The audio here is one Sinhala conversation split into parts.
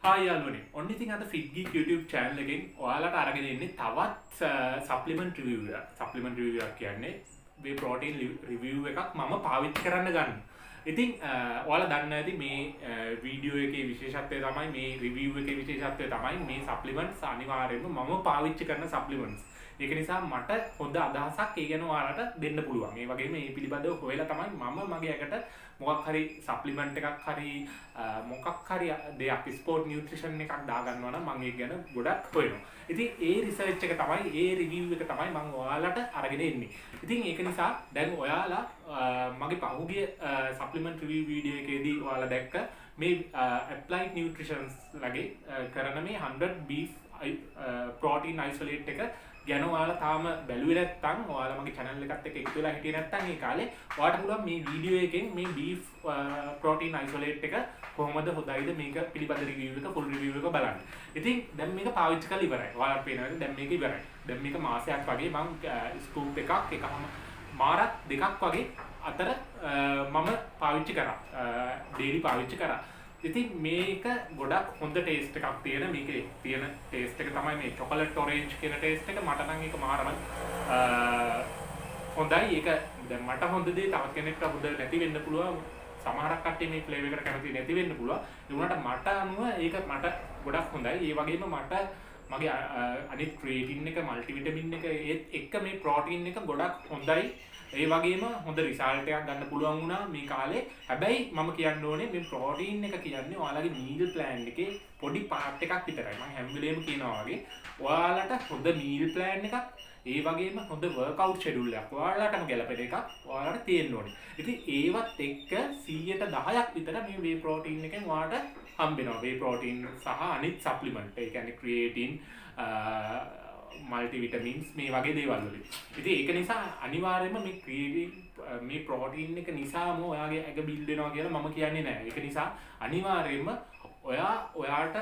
හායි යාළුවනේ. ඔන්න ඉතින් අද Fit Geek YouTube channel එකෙන් ඔයාලට අරගෙන ඉන්නේ තවත් supplement review එකක්. supplement review එකක් කියන්නේ whey protein review එකක් මම පාවිච්චි කරන්න ගන්න. ඉතින් ඔයාලා දන්නවා ඇති මේ වීඩියෝ එකේ විශේෂත්වය තමයි මේ review එකේ විශේෂත්වය තමයි මේ supplements අනිවාර්යයෙන්ම මම පාවිච්චි කරන supplements. ඒක නිසා මට හොඳ අදහසක් ඒ ගැන ඔයාලට දෙන්න පුළුවන්. ඒ වගේම මේ පිළිබඳව හොයලා තමයි මම මගේ ඇකට මොකක් හරි සප්ලිමන්ට් එකක් හරි මොකක් හරි දෙයක් ස්පෝර්ට් නියුට්‍රිෂන් එකක් දාගන්නවා නම් මම ඒක ගැන ගොඩක් හොයනවා. ඉතින් ඒ රිසර්ච් එක තමයි ඒ රිවිව් එක තමයි මම ඔයාලට අරගෙන එන්නේ. ඉතින් ඒක නිසා දැන් ඔයාලා මගේ පහුගිය සප්ලිමන්ට් රිවිව් වීඩියෝ එකේදී ඔයාලා දැක්ක මේ ඇප්ලයිඩ් නියුට්‍රිෂන්ස් ලගේ කරන මේ 100 beef protein isolate එක ගැන ඔයාලා තාම බැලුවේ නැත්නම් ඔයාලා මගේ channel එකත් එක්ක එකතු වෙලා හිටියේ නැත්නම් ඒ කාලේ ඔයාලට පුළුවන් මේ වීඩියෝ එකෙන් මේ beef protein isolate එක කොහොමද හොඳයිද මේක පිළිබඳ review එක full review එක බලන්න. ඉතින් දැන් මේක පාවිච්චි කරලා ඉවරයි. ඔයාලට පේනවා දැන් මේක ඉවරයි. දැන් මේක මාසයක් වගේ මම ස්කූප් එකකම මාරක් දෙකක් වගේ අතර මම පාවිච්චි කරා. ඩේලි පාවිච්චි කරා. ඉතින් මේක ගොඩක් හොඳ ටේස්ට් එකක් තියෙන මේකේ තියෙන ටේස්ට් එක තමයි මේ chocolate orange කියන ටේස්ට් එක. මට නම් ඒක මාරම හොඳයි. ඒක දැන් මට හොඳ දේ තවත් කෙනෙක්ට හොඳ නැති වෙන්න පුළුවන්. සමහරක් කට්ටිය මේ ෆ්ලේවර් එකට කැමති නැති වෙන්න පුළුවන්. ඒ වුණාට මට අනුව ඒක මට ගොඩක් හොඳයි. ඒ වගේම මට මගේ අනිත් ක්‍රියේටින් එක මල්ටිවිටමින් එක ඒත් එක්ක මේ ප්‍රෝටීන් එක ගොඩක් හොඳයි. ඒ වගේම හොඳ රිසල්ට් එකක් ගන්න පුළුවන් වුණා මේ කාලේ. හැබැයි මම කියන්න ඕනේ මේ ප්‍රෝටීන් එක කියන්නේ ඔයාලගේ මීල් ප්ලෑන් එකේ පොඩි පාර්ට් එකක් විතරයි. මම හැම වෙලේම කියනවා වගේ ඔයාලට හොඳ මීල් ප්ලෑන් එකක් ඒ වගේම හොඳ වර්ක්අවුට් ෂෙඩියුල් එකක් ඔයාලටම ගැලපෙන එකක් ඔයාලට තියෙන්න ඕනේ. ඉතින් ඒවත් එක්ක 110ක් විතර මේ වේ ප්‍රෝටීන් එකෙන් ඔයාලට හම්බ වෙනවා. වේ ප්‍රෝටීන් සහ අනිත් සප්ලිමන්ට් ඒ කියන්නේ ක්‍රියේටින් මල්ටිවිටමින්ස් මේ වගේ දේවල් වලින්. ඉතින් ඒක නිසා අනිවාර්යයෙන්ම මේ ක්‍රියේටින් මේ ප්‍රෝටීන් එක නිසාම ඔයාගේ ඇඟ බිල්ඩ් වෙනවා කියලා මම කියන්නේ නැහැ. ඒක නිසා අනිවාර්යයෙන්ම ඔයාට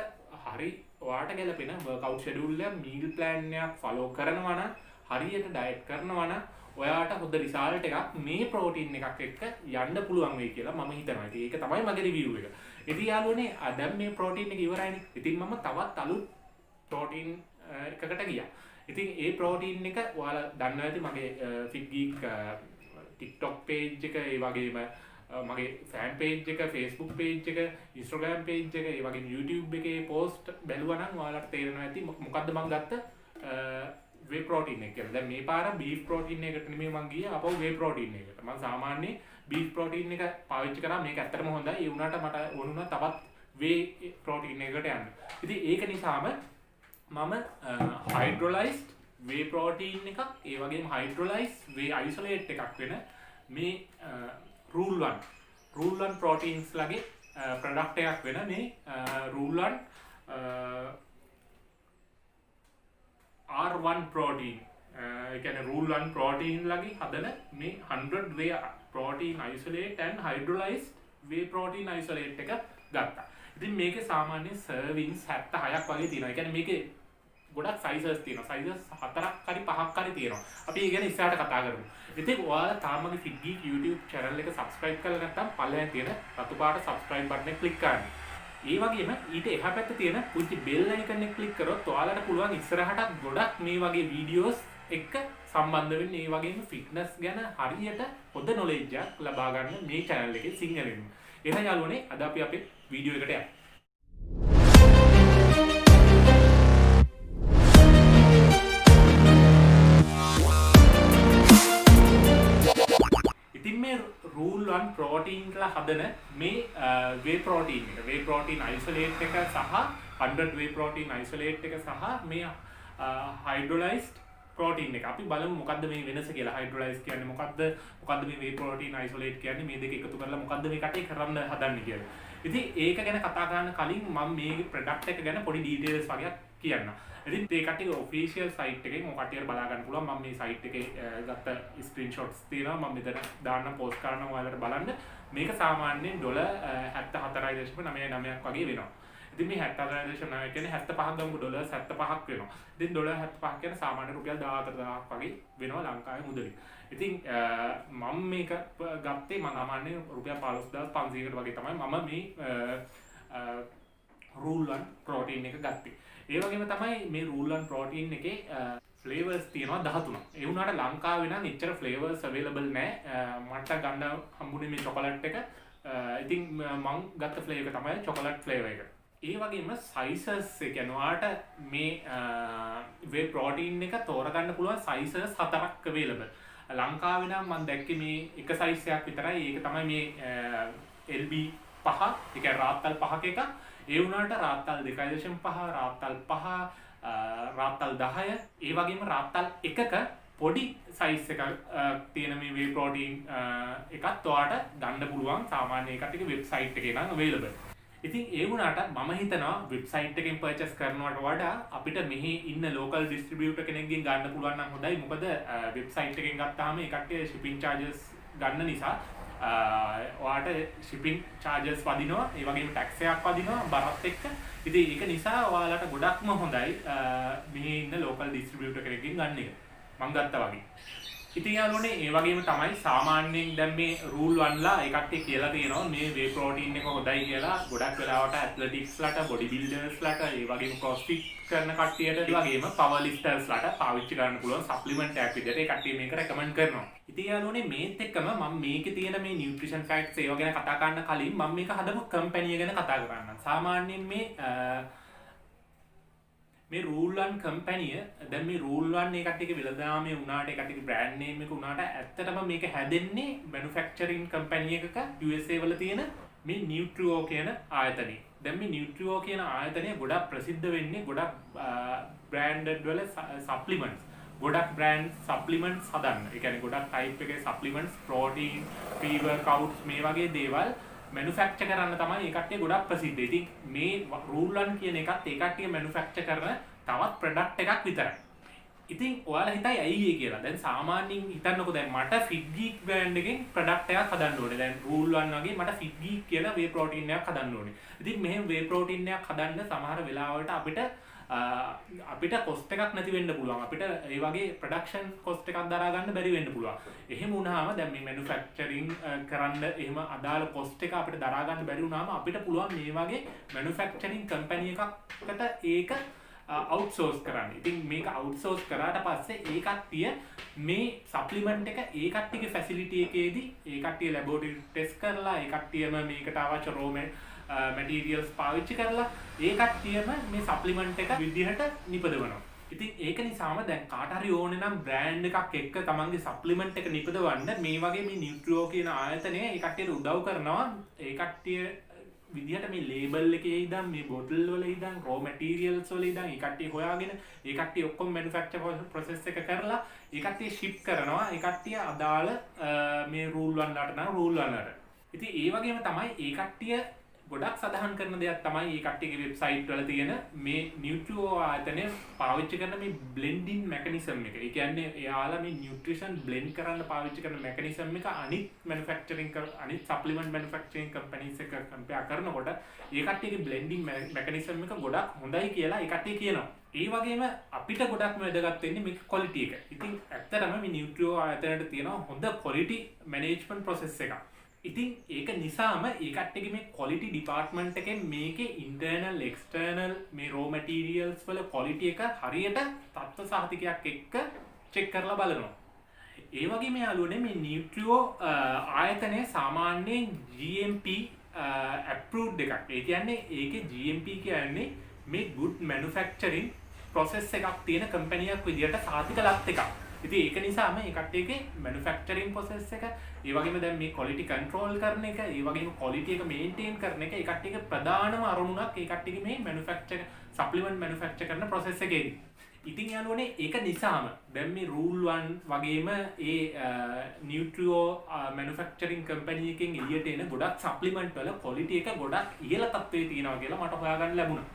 ගැලපෙන වර්ක්අවුට් ෂෙඩියුල් එක මීල් ප්ලෑන් එකක් ෆලෝ කරනවා නම් හරියට ඩයට් කරනවා නම් ඔයාට හොඳ රිසල්ට් එකක් මේ ප්‍රෝටීන් එකක් එක්ක යන්න පුළුවන් වෙයි කියලා මම හිතනවා. ඉතින් ඒක තමයි මගේ රිවිව් එක. ඉතින් යාළුවනේ දැන් මේ ප්‍රෝටීන් එක ඉවරයිනේ. ඉතින් මම තවත් අලුත් ප්‍රෝටීන් එකකට ගියා. ඉතින් ඒ ප්‍රෝටීන් එක ඔයාලා දන්නවා ඇති මගේ Fit Geek TikTok page එක ඒ වගේම මගේ ෆෑන් page එක Facebook page එක Instagram page එක ඒ වගේම YouTube එකේ post බැලුවා නම් ඔයාලට තේරෙනවා ඇති මොකද්ද මම ගත්ත whey protein එක කියලා. දැන් මේ පාර beef protein එකට නෙමෙයි මම ගියේ අපෝ whey protein එකට. මම සාමාන්‍ය beef protein එක පාවිච්චි කරා. මේක ඇත්තටම හොඳයි. ඒ වුණාට මට වුණා තවත් whey protein එකකට යන්න. ඉතින් ඒක නිසාම මම hydrolyzed whey protein එකක් ඒ වගේම hydrolyzed whey isolate එකක් වෙන මේ rule 1 proteins ලගේ product එකක් වෙන මේ rule 1 R1 protein ඒ කියන්නේ rule 1 protein ලගේ හදන මේ 100 whey protein isolate and hydrolyzed whey protein isolate එක ගත්තා. ඉතින් මේකේ සාමාන්‍ය servings 76ක් වගේ තියෙනවා. ඒ කියන්නේ මේකේ ගොඩක් sizes තියෙනවා. sizes 4ක් හරි 5ක් හරි තියෙනවා. අපි ඒ ගැන ඉස්සරහට කතා කරමු. ඉතින් ඔයාලා තාම මගේ Fit Geek YouTube channel එක subscribe කරලා නැත්නම් පල්ලෙහාන් තියෙන රතු පාට subscribe button එක click කරන්න. ඒ වගේම ඊට එහා පැත්තේ තියෙන පුංචි bell icon එක click කරොත් ඔයාලට පුළුවන් ඉස්සරහට ගොඩක් මේ වගේ videos එක්ක සම්බන්ධ වෙන්න. ඒ වගේම fitness ගැන හරියට හොඳ knowledge එකක් ලබා ගන්න මේ channel එකේ සිංහලෙන්. එහෙනම් යාළුවනේ අද අපි අපේ වීඩියෝ එකට යමු. rule 1 protein කියලා හදන මේ whey protein එක whey protein isolate එක සහ 100 whey protein isolate එක සහ මේ hydrolyzed protein එක අපි බලමු මොකද්ද මේ වෙනස කියලා. hydrolyzed කියන්නේ මොකද්ද මේ whey protein isolate කියන්නේ මේ දෙක එකතු කරලා මොකද්ද මේ කටේ කරන්න හදන්නේ කියලා. ඉතින් ඒක ගැන කතා කරන්න කලින් මම මේ product එක ගැන පොඩි details වගේක් කියන්න. ඉතින් මේ කටේ official site එකෙන් ඔය කටියට බලා ගන්න පුළුවන්. මම මේ site එකේ ගත්ත screenshots තියෙනවා. මම මෙතන දාන්න post කරනවා ඔයාලට බලන්න. මේක සාමාන්‍යයෙන් $74.99ක් වගේ වෙනවා. ඉතින් මේ 74.99 කියන්නේ 75ක් ගමු $75ක් වෙනවා. ඉතින් $75 කියන්නේ සාමාන්‍ය රුපියල් 14000ක් වගේ වෙනවා ලංකාවේ මුදලින්. ඉතින් මම මේක ගත්තේ මම සාමාන්‍යයෙන් රුපියල් 15500කට වගේ තමයි මම මේ රූල් 1 ප්‍රෝටීන් එක ගත්තේ. ඒ වගේම තමයි මේ රූල් 1 ප්‍රෝටීන් එකේ ෆ්ලේවර්ස් තියෙනවා 13ක්. ඒ වුණාට ලංකාවේ නම් එච්චර ෆ්ලේවර්ස් අවైలබල් නැහැ. මට ගන්න හම්බුනේ මේ චොකලට් එක. ඉතින් මං ගත්ත ෆ්ලේවර් එක තමයි චොකලට් ෆ්ලේවර් එක. ඒ වගේම සයිසස් ඒ කියන්නේ ඔයාලට මේ වේ ප්‍රෝටීන් එක තෝරගන්න පුළුවන් සයිසස් 4ක් අවైలබල්. ලංකාවේ නම් මම දැක්කේ මේ එක සයිස් එකක් විතරයි. ඒක තමයි මේ LB 5. ඒ කියන්නේ රාත්තල් 5ක එක. ඒ වුණාට රාත්තල් 2.5, රාත්තල් 5, රාත්තල් 10, ඒ වගේම රාත්තල් 1ක පොඩි සයිස් එකක් තියෙන මේ වේ ප්‍රෝටීන් එකත් ඔයාලට ගන්න පුළුවන් සාමාන්‍ය එකට එක වෙබ්සයිට් එකේ නම් අවైలබල්. ඉතින් ඒ වුණාට මම හිතනවා වෙබ්සයිට් එකෙන් පර්චේස් කරනවට වඩා අපිට මෙහි ඉන්න ලෝකල් ඩිස්ට්‍රිබියුටර් කෙනෙක්ගෙන් ගන්න පුළුවන් නම් හොඳයි. මොකද වෙබ්සයිට් එකෙන් ගත්තාම ඒ කට්ටිය shipping charges ගන්න නිසා ඔයාලට shipping charges වදිනවා. ඒ වගේම tax එකක් වදිනවා බරත් එක්ක. ඉතින් ඒක නිසා ඔයාලට ගොඩක්ම හොඳයි මෙහි ඉන්න ලෝකල් ඩිස්ට්‍රිබියුටර් කෙනෙක්ගෙන් ගන්න එක. මම ගත්තා වගේ. ඉතින් යාළුවනේ ඒ වගේම තමයි සාමාන්‍යයෙන් දැන් මේ රූල් 1 ලා ඒ කට්ටිය කියලා තියෙනවා මේ වේ ප්‍රෝටීන් එක හොඳයි කියලා. ගොඩක් වෙලාවට ඇත්ලටික්ස් ලට, බොඩි බිල්ඩර්ස් ලට, ඒ වගේම ක්‍රොස්ෆිට් කරන කට්ටියට, ඒ වගේම පවර් ලිෆ්ටර්ස් ලට පාවිච්චි කරන්න පුළුවන් සප්ලිමන්ට් එකක් විදිහට ඒ කට්ටිය මේක රෙකමන්ඩ් කරනවා. ඉතින් යාළුවනේ මේත් එක්කම මම මේකේ තියෙන මේ නියුට්‍රිෂන් ෆැක්ට්ස් ඒවා ගැන කතා කරන්න කලින් මම මේක හදපු කම්පැනි ගැන කතා කරන්නම්. සාමාන්‍යයෙන් මේ රූල් 1 කම්පැනිය දැන් මේ රූල් 1 ඒ කට්ටියගේ වෙළඳාමේ වුණාට ඒ කට්ටියගේ බ්‍රෑන්ඩ් නේම් එක වුණාට ඇත්තටම මේක හැදෙන්නේ මැනුෆැක්චරින් කම්පැනි එකක USA වල තියෙන මේ නියුට්‍රියෝ කියන ආයතනයේ. දැන් මේ නියුට්‍රියෝ කියන ආයතනය ගොඩක් ප්‍රසිද්ධ වෙන්නේ ගොඩක් බ්‍රෑන්ඩඩ් වල සප්ලිමන්ට්ස්. ගොඩක් බ්‍රෑන්ඩ් සප්ලිමන්ට්ස් හදන්න. ඒ කියන්නේ ගොඩක් ටයිප් එකේ සප්ලිමන්ට්ස්, ප්‍රෝටීන්, ප්‍රී වර්කවුට්ස් මේ වගේ දේවල් මැනුෆැක්චර් කරන්න තමයි ඒ කට්ටිය ගොඩක් ප්‍රසිද්ධ. ඉතින් මේ රූල් 1 කියන එකත් ඒ කට්ටිය මැනුෆැක්චර් කරන තවත් ප්‍රොඩක්ට් එකක් විතරයි. ඉතින් ඔයාලා හිතයි ඇයි ඒ කියලා. දැන් සාමාන්‍යයෙන් හිතන්නකෝ දැන් මට Fit Geek brand එකෙන් ප්‍රොඩක්ට් එකක් හදන්න ඕනේ. දැන් රූල් 1 වගේ මට Fit Geek කියලා වේ ප්‍රෝටීන් එකක් හදන්න ඕනේ. ඉතින් මෙහෙම වේ ප්‍රෝටීන් එකක් හදන්න සමහර වෙලාවලට අපිට කොස්ට් එකක් නැති වෙන්න පුළුවන්. අපිට ඒ වගේ ප්‍රොඩක්ෂන් කොස්ට් එකක් දරා ගන්න බැරි වෙන්න පුළුවන්. එහෙම වුණාම දැන් මේ මැනුෆැක්චරින් කරන්න එහෙම අදාළ කොස්ට් එක අපිට දරා ගන්න බැරි වුණාම අපිට පුළුවන් මේ වගේ මැනුෆැක්චරින් කම්පැනි එකකට ඒක අවුට්සෝස් කරන්න. ඉතින් මේක අවුට්සෝස් කරාට පස්සේ ඒ කට්ටිය මේ සප්ලිමන්ට් එක ඒ කට්ටියගේ ෆැසිලිටි එකේදී ඒ කට්ටිය ලැබොරටරි ටෙස්ට් කරලා ඒ කට්ටියම මේකට අවශ්‍ය රෝ මැටීරියල්ස් පාවිච්චි කරලා ඒ කට්ටියම මේ සප්ලිමන්ට් එක විදිහට නිපදවනවා. ඉතින් ඒක නිසාම දැන් කාට හරි ඕනේ නම් බ්‍රෑන්ඩ් එකක් එක්ක තමන්ගේ සප්ලිමන්ට් එක නිපදවන්න මේ වගේ මේ නියුට්‍රියෝ කියන ආයතනය ඒ කට්ටියට උදව් කරනවා. ඒ කට්ටිය විදිහට මේ ලේබල් එකේ ඉඳන් මේ බොටල් වල ඉඳන් රෝ මැටීරියල්ස් වල ඉඳන් ඒ කට්ටිය හොයාගෙන ඒ කට්ටිය ඔක්කොම මැනුෆැක්චර් ප්‍රොසෙස් එක කරලා ඒ කට්ටිය ෂිප් කරනවා. ඒ කට්ටිය අදාළ මේ රූල් 1 වලට නම් රූල් 1 වලට. ඉතින් ඒ වගේම තමයි ඒ කට්ටිය ගොඩක් සඳහන් කරන දෙයක් තමයි මේ කට්ටියගේ වෙබ්සයිට් වල තියෙන මේ නියුට්‍රියෝ ආයතනය පාවිච්චි කරන මේ බ්ලෙන්ඩින් මෙකනිසම් එක. ඒ කියන්නේ එයාලා මේ නියුට්‍රිෂන් බ්ලෙන්ඩ් කරන්න පාවිච්චි කරන මෙකනිසම් එක අනිත් අනිත් සප්ලිමන්ට් මැනුෆැක්චරින් කම්පැනිස් එක කම්පෙයාර් කරනකොට ඒ කට්ටියගේ බ්ලෙන්ඩින් මෙකනිසම් එක ගොඩක් හොඳයි කියලා ඒ කට්ටිය කියනවා. ඒ වගේම අපිට ගොඩක්ම වැදගත් වෙන්නේ මේක ක්වොලිටි එක. ඉතින් ඇත්තටම මේ නියුට්‍රියෝ ආයතනයට තියෙන හොඳ ක්වොලිටි මැනේජ්මන්ට් ප්‍රොසෙස් එකක්. ඉතින් ඒක නිසාම ඒ කට්ටියගේ මේ ක්වොලිටි ඩිපාර්ට්මන්ට් එකෙන් මේකේ ඉන්ටර්නල් එක්ස්ටර්නල් මේ රෝ මැටීරියල්ස් වල ක්වොලිටි එක හරියට තත්ත්ව සහතිකයක් එක්ක චෙක් කරලා බලනවා. ඒ වගේම යාළුවනේ මේ නියුට්‍රියෝ ආයතනය සාමාන්‍යයෙන් GMP approved එකක්. ඒ කියන්නේ ඒකේ GMP කියන්නේ මේ good manufacturing process එකක් තියෙන කම්පැනියක් විදියට සාතික ලත් එකක්. ඉතින් ඒක නිසාම මේ කට්ටියගේ මැනුෆැක්චරින් ප්‍රොසෙස් එක, ඒ වගේම දැන් මේ ක්වොලිටි කන්ට්‍රෝල් කරන එක, ඒ වගේම ක්වොලිටි එක මේන්ටේන් කරන එක ඒ කට්ටියගේ ප්‍රධානම අරමුණක් ඒ කට්ටියගේ මේ මැනුෆැක්චර් සප්ලිමන්ට් මැනුෆැක්චර් කරන ප්‍රොසෙස් එකේදී. ඉතින් යාළුවනේ ඒක නිසාම දැන් මේ රූල් 1 වගේම ඒ නියුට්‍රියෝ මැනුෆැක්චරින් කම්පැනි එකෙන් එළියට එන ගොඩක් සප්ලිමන්ට් වල ක්වොලිටි එක ගොඩක් ඉහළ තත්ත්වයේ තියෙනවා කියලා මට හොයාගන්න ලැබුණා.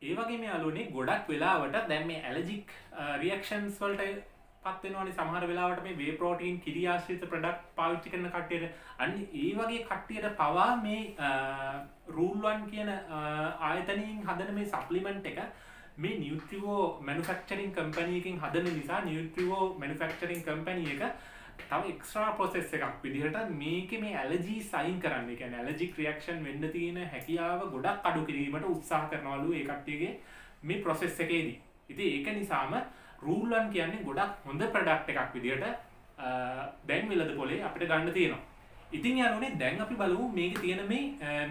ඒ වගේම යාළුවනේ ගොඩක් වෙලාවට දැන් මේ ඇලර්ජික් රියැක්ෂන්ස් වලට පත් වෙනවානේ සමහර වෙලාවට මේ වේ ප්‍රෝටීන් කිරි ආශ්‍රිත ප්‍රොඩක්ට් පාවිච්චි කරන කට්ටියට. අන්න ඒ වගේ කට්ටියට පවා මේ රූල් 1 කියන ආයතනයෙන් හදන මේ සප්ලිමන්ට් එක මේ නියුට්‍රියෝ මැනුෆැක්චරින් කම්පැනි එකෙන් හදන නිසා නියුට්‍රියෝ මැනුෆැක්චරින් කම්පැනි එක තව එක්ස්ට්‍රා ප්‍රොසෙස් එකක් විදිහට මේකේ මේ ඇලර්ජි සයින් කරන්න. ඒ කියන්නේ ඇලර්ජික් රියැක්ෂන් වෙන්න තියෙන හැකියාව ගොඩක් අඩු කිරීමට උත්සාහ කරනවලු ඒ කට්ටියගේ මේ ප්‍රොසෙස් එකේදී. ඉතින් ඒක නිසාම රූල් 1 කියන්නේ ගොඩක් හොඳ ප්‍රොඩක්ට් එකක් විදිහට දැන් වෙලද පොලේ අපිට ගන්න තියෙනවා. ඉතින් යාළුවනේ දැන් අපි බලමු මේකේ තියෙන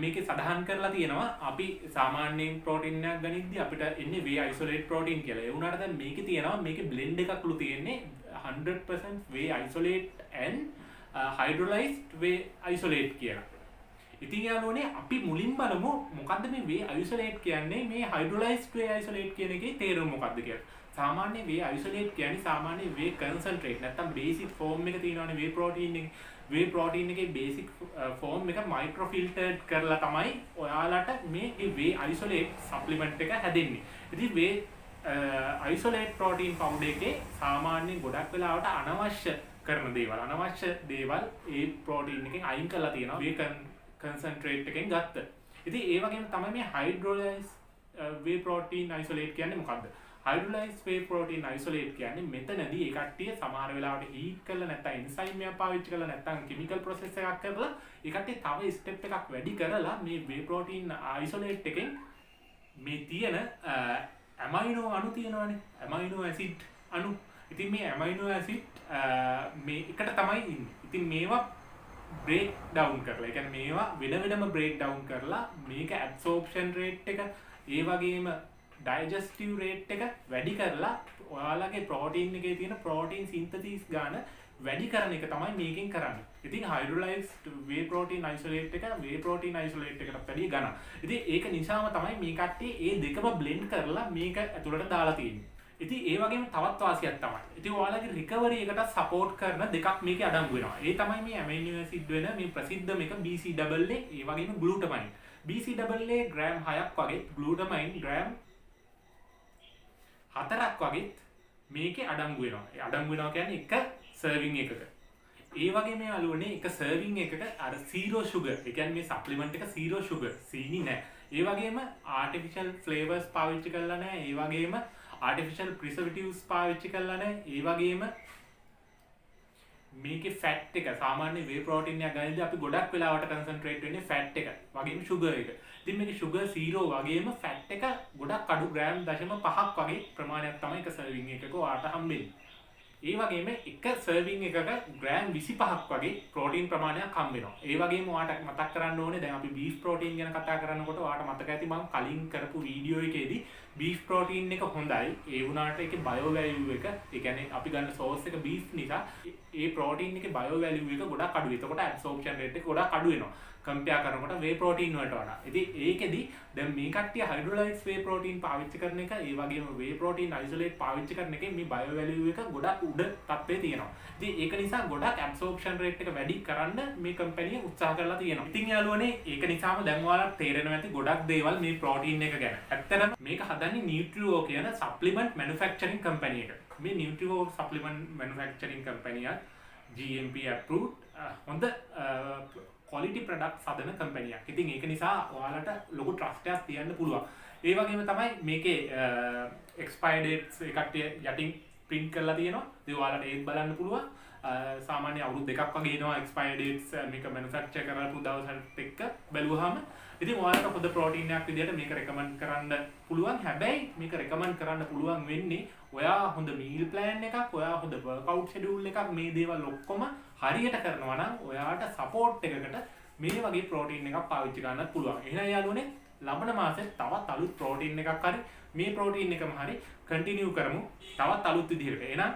මේකේ සඳහන් කරලා තියෙනවා අපි සාමාන්‍යයෙන් ප්‍රෝටීන් එකක් ගනිද්දී අපිට එන්නේ whey isolate protein කියලා. ඒ වුණාට දැන් මේකේ තියෙනවා මේකේ blend එකක්ලු තියෙන්නේ 100% whey isolate and hydrolyzed whey isolate කියලා. ඉතින් යාළුවනේ අපි මුලින් බලමු මොකද්ද මේ whey isolate කියන්නේ මේ hydrolyzed whey isolate කියන එකේ තේරුම මොකද්ද කියලා. සාමාන්‍ය whey isolate කියන්නේ සාමාන්‍ය whey concentrate නැත්නම් basic form එක තියෙනවානේ whey protein එකේ. whey protein එකේ basic form එක microfiltered කරලා තමයි ඔයාලට මේ whey isolate supplement එක හැදෙන්නේ. ඉතින් whey isolate protein powder එකේ සාමාන්‍යයෙන් ගොඩක් වෙලාවට අනවශ්‍ය කරන දේවල් අනවශ්‍ය දේවල් ඒ protein එකෙන් අයින් කරලා තියෙනවා whey concentrate එකෙන් ගත්ත. ඉතින් ඒ වගේම තමයි මේ hydrolyzed whey protein isolate කියන්නේ මොකද්ද? hydrolyzed whey protein isolate කියන්නේ මෙතනදී ඒ කට්ටිය සමහර වෙලාවට heat කරලා නැත්නම් enzyme එකක් පාවිච්චි කරලා නැත්නම් chemical process එකක් කරලා ඒ කට්ටිය තව step එකක් වැඩි කරලා මේ whey protein isolate එකෙන් මේ තියෙන amino අණු තියෙනවානේ amino acid අණු. ඉතින් මේ amino acid මේ එකට තමයි ඉන්නේ. ඉතින් මේවා break down කරලා ඒ කියන්නේ මේවා වෙනම break down කරලා මේක absorption rate එක ඒ වගේම digestive rate එක වැඩි කරලා ඔයාලගේ protein එකේ තියෙන protein synthesis ගාන වැඩි කරන එක තමයි මේකෙන් කරන්නේ. ඉතින් hydrolyzed whey protein isolate එක whey protein isolate එකට වැඩි ගණන්. ඉතින් ඒක නිසාම තමයි මේ කට්ටිය ඒ දෙකම blend කරලා මේක ඇතුළට දාලා තියෙන්නේ. ඉතින් ඒ වගේම තවත් වාසියක් තමයි. ඉතින් ඔයාලගේ recovery එකට support කරන දෙකක් මේකේ අඩංගු වෙනවා. ඒ තමයි මේ amino acid වෙන මේ ප්‍රසිද්ධ මේක BCAA ඒ වගේම glutamine. BCAA ග්‍රෑම් 6ක් වගේ glutamine ග්‍රෑම් 4ක් වගේ මේකේ අඩංගු වෙනවා. ඒ අඩංගු වෙනවා කියන්නේ එක සර්විං එකක. ඒ වගේම යාළුවනේ එක සර්විං එකක අර zero sugar. ඒ කියන්නේ මේ supplement එක zero sugar. සීනි නැහැ. ඒ වගේම artificial flavors පාවිච්චි කරලා නැහැ. ඒ වගේම artificial preservatives පාවිච්චි කරලා නැහැ. ඒ වගේම මේකේ fat එක සාමාන්‍ය whey protein එක ගන්නදී අපි ගොඩක් වෙලාවට concentrate වෙන්නේ fat එක. වගේම sugar එක. ඉතින් මේකේ sugar 0 වගේම fat එක ගොඩක් අඩු ග්‍රෑම් 0.5ක් වගේ ප්‍රමාණයක් තමයි එක serving එකක ඔයාට හම්බෙන්නේ. ඒ වගේම එක serving එකක ග්‍රෑම් 25ක් වගේ protein ප්‍රමාණයක් හම්බ වෙනවා. ඒ වගේම ඔයාට මතක් කරන්න ඕනේ දැන් අපි beef protein ගැන කතා කරනකොට ඔයාට මතක ඇති මම කලින් කරපු වීඩියෝ එකේදී beef protein එක හොඳයි. ඒ වුණාට ඒකේ bio value එක ඒ කියන්නේ අපි ගන්න source එක beef නිසා ඒ protein එකේ bio value එක ගොඩක් අඩුයි. එතකොට absorption rate එක ගොඩක් අඩු වෙනවා. compare කරනකොට whey protein වලට වඩා. ඉතින් ඒකෙදි දැන් මේ කට්ටිය hydrolyzed whey protein පාවිච්චි කරන එක ඒ වගේම whey protein isolate පාවිච්චි කරන එකේ මේ bio value එක ගොඩක් උඩ තත්ත්වයේ තියෙනවා. ඉතින් ඒක නිසා ගොඩක් absorption rate එක වැඩි කරන්න මේ කම්පැනි උත්සාහ කරලා තියෙනවා. ඉතින් යාළුවනේ ඒක නිසාම දැන් ඔයාලට තේරෙනවා ඇති ගොඩක් දේවල් මේ protein එක ගැන. ඇත්තටම මේක හදන්නේ Nutreo කියන supplement manufacturing company එක. මේ Nutreo supplement manufacturing company එක GMP approved හොඳ quality products හදන company එකක්. ඉතින් ඒක නිසා ඔයාලට ලොකු trust එකක් තියන්න පුළුවන්. ඒ වගේම තමයි මේකේ expiry dates එකට යටින් print කරලා තියෙනවා. ඉතින් ඔයාලට ඒක බලන්න පුළුවන්. සාමාන්‍ය අවුරුදු දෙකක් වගේ එනවා expiry dates මේක manufacture කරපු දවසට එක්ක බැලුවාම. ඉතින් ඔයාලට හොඳ protein එකක් විදිහට මේක recommend කරන්න පුළුවන්. හැබැයි මේක recommend කරන්න පුළුවන් වෙන්නේ ඔයා හොඳ meal plan එකක්, ඔයා හොඳ workout schedule එකක් මේ දේවල් ඔක්කොම හරියට කරනවා නම් ඔයාට support එකකට මේ වගේ protein එකක් පාවිච්චි කරන්නත් පුළුවන්. එහෙනම් යාළුවනේ ලබන මාසෙත් තවත් අලුත් protein එකක් හරි මේ protein එකම හරි continue කරමු. තවත් අලුත් විදිහකට. එහෙනම්